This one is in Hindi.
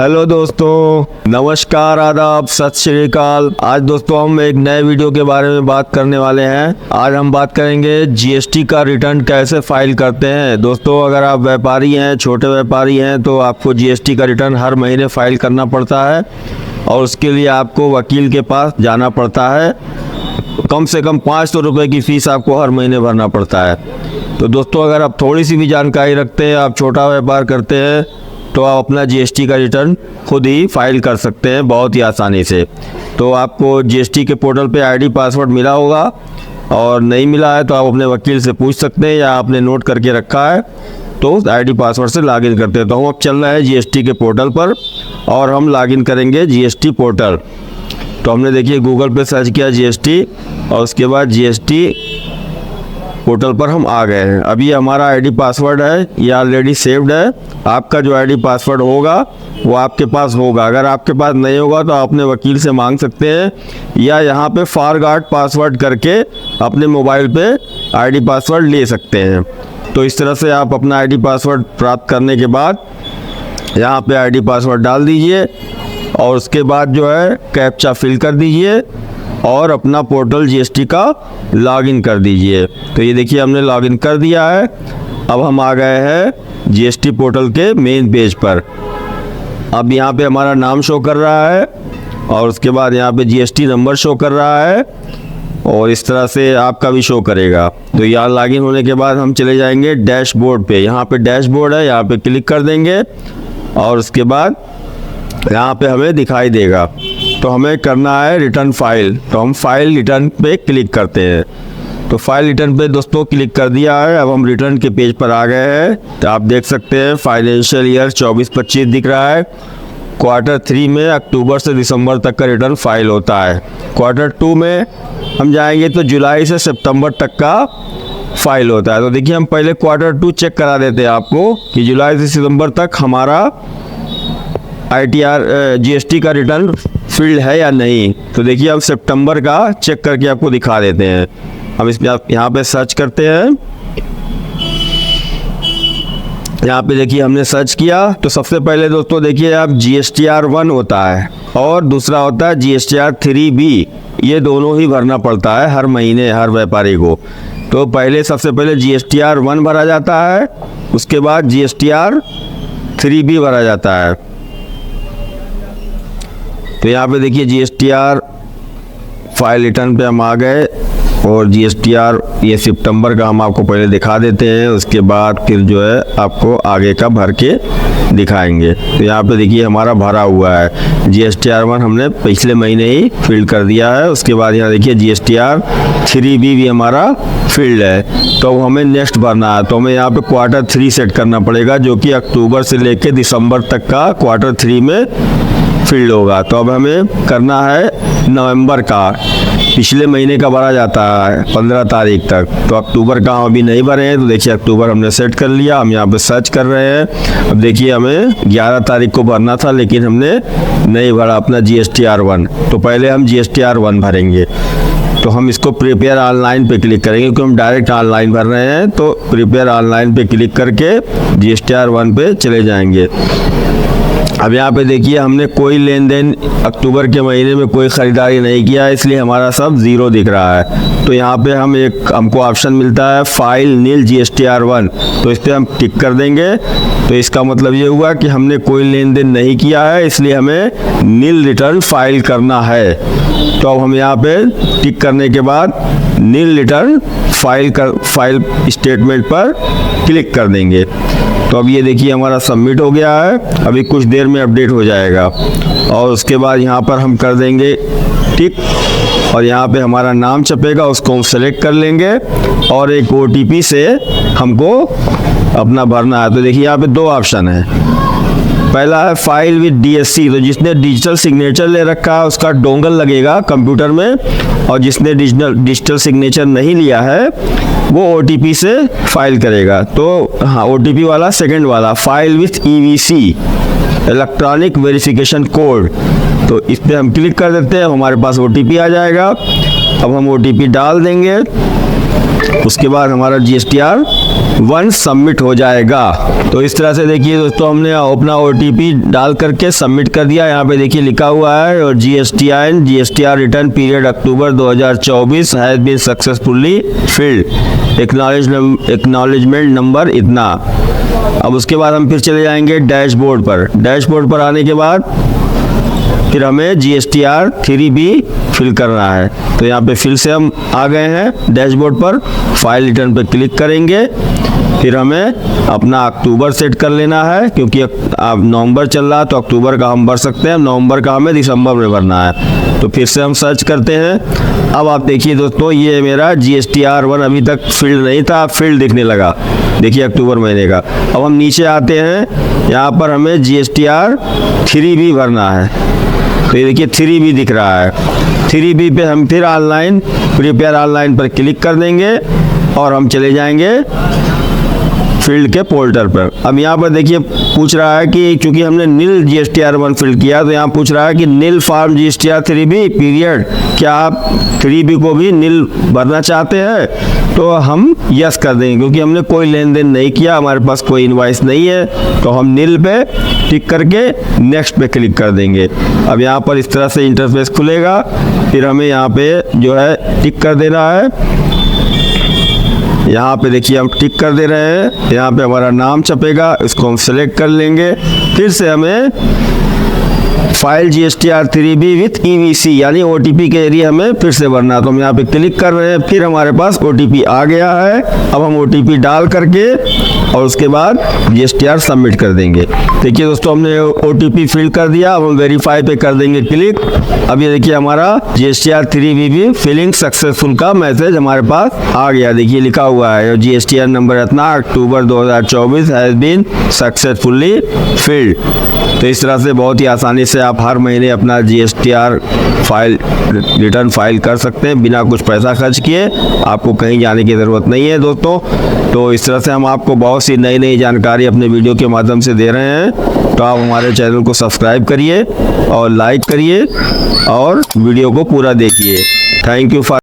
हेलो दोस्तों, नमस्कार, आदाब, सत श्री अकाल। आज दोस्तों हम एक नए वीडियो के बारे में बात करने वाले हैं। आज हम बात करेंगे जीएसटी का रिटर्न कैसे फाइल करते हैं। दोस्तों, अगर आप व्यापारी हैं, छोटे व्यापारी हैं, तो आपको जीएसटी का रिटर्न हर महीने फाइल करना पड़ता है और उसके लिए आपको वकील के पास जाना पड़ता है। कम से कम 500 रुपये की फ़ीस आपको हर महीने भरना पड़ता है। तो दोस्तों, अगर आप थोड़ी सी भी जानकारी रखते हैं, आप छोटा व्यापार करते हैं, तो आप अपना जीएसटी का रिटर्न खुद ही फाइल कर सकते हैं बहुत ही आसानी से। तो आपको जीएसटी के पोर्टल पे आईडी पासवर्ड मिला होगा, और नहीं मिला है तो आप अपने वकील से पूछ सकते हैं, या आपने नोट करके रखा है तो आईडी पासवर्ड से लॉगिन करते हैं। तो हम अब चल रहे हैं जीएसटी के पोर्टल पर और हम लॉगिन करेंगे जीएसटी पोर्टल। तो हमने देखिए गूगल पे सर्च किया जीएसटी, और उसके बाद जीएसटी पोर्टल पर हम आ गए हैं। अभी हमारा आईडी पासवर्ड है, ये ऑलरेडी सेव्ड है। आपका जो आईडी पासवर्ड होगा वो आपके पास होगा। अगर आपके पास नहीं होगा तो आप अपने वकील से मांग सकते हैं, या यहाँ पे फॉरगॉट पासवर्ड करके अपने मोबाइल पे आईडी पासवर्ड ले सकते हैं। तो इस तरह से आप अपना आईडी पासवर्ड प्राप्त करने के बाद यहाँ पे आईडी पासवर्ड डाल दीजिए, और उसके बाद जो है कैप्चा फिल कर दीजिए और अपना पोर्टल जीएसटी का लॉगिन कर दीजिए। तो ये देखिए हमने लॉगिन कर दिया है। अब हम आ गए हैं जीएसटी पोर्टल के मेन पेज पर। अब यहाँ पे हमारा नाम शो कर रहा है, और उसके बाद यहाँ पे जीएसटी नंबर शो कर रहा है, और इस तरह से आपका भी शो करेगा। तो यहाँ लॉगिन होने के बाद हम चले जाएंगे डैशबोर्ड पे। यहाँ पे डैशबोर्ड है, यहाँ पे क्लिक कर देंगे, और उसके बाद यहाँ पे हमें दिखाई देगा। तो हमें करना है रिटर्न फाइल। तो हम फाइल रिटर्न पे क्लिक करते हैं। तो फाइल रिटर्न पे दोस्तों क्लिक कर दिया है। अब हम रिटर्न के पेज पर आ गए हैं। तो आप देख सकते हैं फाइनेंशियल ईयर 24-25 दिख रहा है। क्वार्टर 3 में अक्टूबर से दिसंबर तक का रिटर्न फाइल होता है। क्वार्टर 2 में हम जाएंगे तो जुलाई से सितंबर तक का फाइल होता है। तो देखिए हम पहले क्वार्टर 2 चेक करा देते हैं आपको कि जुलाई से सितंबर तक हमारा जीएसटी का रिटर्न फील्ड है या नहीं। तो देखिए हम सितंबर का चेक करके आपको दिखा देते हैं। हम इसमें यहाँ पे सर्च करते हैं। यहाँ पे देखिए हमने सर्च किया। तो सबसे पहले दोस्तों देखिए आप GSTR 1 होता है, और दूसरा होता है GSTR 3B। ये दोनों ही भरना पड़ता है हर महीने हर व्यापारी को। तो पहले सबसे पहले GSTR 1 भरा जाता है, उसके बाद GSTR 3B भरा जाता है। तो यहाँ पे देखिए GSTR फाइल रिटर्न पे हम आ गए, और GSTR ये सितंबर का हम आपको पहले दिखा देते हैं, उसके बाद फिर जो है आपको आगे का भर के दिखाएंगे। तो यहाँ पे देखिए हमारा भरा हुआ है। GSTR 1 हमने पिछले महीने ही फिल कर दिया है। उसके बाद यहाँ देखिए GSTR 3B भी हमारा फील्ड है। तो हमें नेक्स्ट भरना है। तो हमें यहाँ पे क्वार्टर 3 सेट करना पड़ेगा, जो कि अक्टूबर से लेकर दिसंबर तक का क्वार्टर 3 में फील्ड होगा। तो अब हमें करना है नवंबर का। पिछले महीने का भरा जाता है 15 तारीख तक। तो अक्टूबर का हम अभी नहीं भरे हैं। तो देखिए अक्टूबर हमने सेट कर लिया। हम यहाँ पे सर्च कर रहे हैं। अब देखिए हमें 11 तारीख को भरना था, लेकिन हमने नहीं भरा अपना GSTR 1। तो पहले हम GSTR 1 भरेंगे। तो हम इसको प्रिपेयर ऑनलाइन पे क्लिक करेंगे, क्योंकि हम डायरेक्ट ऑनलाइन भर रहे हैं। तो प्रिपेयर ऑनलाइन पे क्लिक करके GSTR 1 पे चले जाएंगे। अब यहाँ पे देखिए हमने कोई लेन देन अक्टूबर के महीने में कोई ख़रीदारी नहीं किया, इसलिए हमारा सब ज़ीरो दिख रहा है। तो यहाँ पे हमको ऑप्शन मिलता है फाइल नील GSTR 1। तो इस पर हम टिक कर देंगे। तो इसका मतलब ये हुआ कि हमने कोई लेन देन नहीं किया है, इसलिए हमें नील रिटर्न फाइल करना है। तो अब हम यहाँ पे टिक करने के बाद नील रिटर्न फाइल स्टेटमेंट पर क्लिक कर देंगे। तो अब ये देखिए हमारा सबमिट हो गया है। अभी कुछ देर में अपडेट हो जाएगा, और उसके बाद यहाँ पर हम कर देंगे टिक, और यहाँ पे हमारा नाम छपेगा, उसको हम सेलेक्ट कर लेंगे, और एक OTP से हमको अपना भरना है। तो देखिए यहाँ पे 2 ऑप्शन है। पहला है फाइल विद DSC। तो जिसने डिजिटल सिग्नेचर ले रखा है उसका डोंगल लगेगा कंप्यूटर में, और जिसने डिजिटल सिग्नेचर नहीं लिया है वो OTP से फाइल करेगा। तो हाँ, OTP वाला सेकंड वाला file with EVC, electronic verification code. तो इस पर हम क्लिक कर देते हैं, हमारे पास OTP आ जाएगा। अब हम OTP डाल देंगे, उसके बाद हमारा GSTR 1 सबमिट हो जाएगा। तो इस तरह से देखिए दोस्तों, हमने अपना OTP डाल करके सबमिट कर दिया। यहाँ पे देखिए लिखा हुआ है और GSTR return period October 2024 has been successfully filed, acknowledgement number इतना। अब उसके बाद हम फिर चले जाएंगे डैशबोर्ड पर। डैशबोर्ड पर आने के बाद फिर हमें GSTR 3B फिल करना है। तो यहाँ पे फिर से हम आ गए हैं डैशबोर्ड पर, फाइल रिटर्न पर क्लिक करेंगे। फिर हमें अपना अक्टूबर सेट कर लेना है, क्योंकि अब नवंबर चल रहा है तो अक्टूबर का हम भर सकते हैं, नवंबर का हमें दिसंबर में भरना है। तो फिर से हम सर्च करते हैं। अब आप देखिए दोस्तों, ये मेरा GSTR 1 अभी तक फील्ड नहीं था, फील्ड दिखने लगा, देखिए अक्टूबर महीने का। अब हम नीचे आते हैं, यहाँ पर हमें GSTR 3B भरना है। तो ये देखिए 3B दिख रहा है। 3B पे हम फिर ऑनलाइन प्रिपेयर ऑनलाइन पर क्लिक कर देंगे और हम चले जाएंगे फील्ड के पोर्टल पर। अब यहाँ पर देखिए पूछ रहा है कि चूंकि हमने नील GSTR 1 फिल किया, तो यहाँ पूछ रहा है कि नील फॉर्म GSTR 3B पीरियड, क्या आप 3B को भी नील भरना चाहते हैं? तो हम यस कर देंगे, क्योंकि हमने कोई लेन देन नहीं किया, हमारे पास कोई इनवॉइस नहीं है। तो हम नील पे टिक करके नेक्स्ट पे क्लिक कर देंगे। अब यहाँ पर इस तरह से इंटरफेस खुलेगा। फिर हमें यहाँ पे जो है टिक कर देना है। यहाँ पे देखिए हम टिक कर दे रहे हैं, यहाँ पे हमारा नाम छपेगा, इसको हम सेलेक्ट कर लेंगे। फिर से हमें file GSTR 3B with EVC यानी OTP के एरिया हमें फिर से भरना है। तो हम यहाँ पे क्लिक कर रहे हैं, फिर हमारे पास OTP आ गया है। अब हम OTP डाल करके और उसके बाद GSTR सबमिट कर देंगे। देखिए दोस्तों, हमने OTP फिल कर दिया। अब हम वेरीफाई पे कर देंगे क्लिक। अब ये देखिए हमारा GSTR 3B फिलिंग सक्सेसफुल का मैसेज हमारे पास आ गया। देखिए लिखा हुआ है GSTR नंबर इतना अक्टूबर 2024 हैज बीन सक्सेसफुली फिल्ड। तो इस तरह से बहुत ही आसानी से आप हर महीने अपना GSTR फाइल रिटर्न फाइल कर सकते हैं बिना कुछ पैसा खर्च किए। आपको कहीं जाने की ज़रूरत नहीं है दोस्तों। तो इस तरह से हम आपको बहुत सी नई नई जानकारी अपने वीडियो के माध्यम से दे रहे हैं। तो आप हमारे चैनल को सब्सक्राइब करिए और लाइक करिए और वीडियो को पूरा देखिए। Thank you for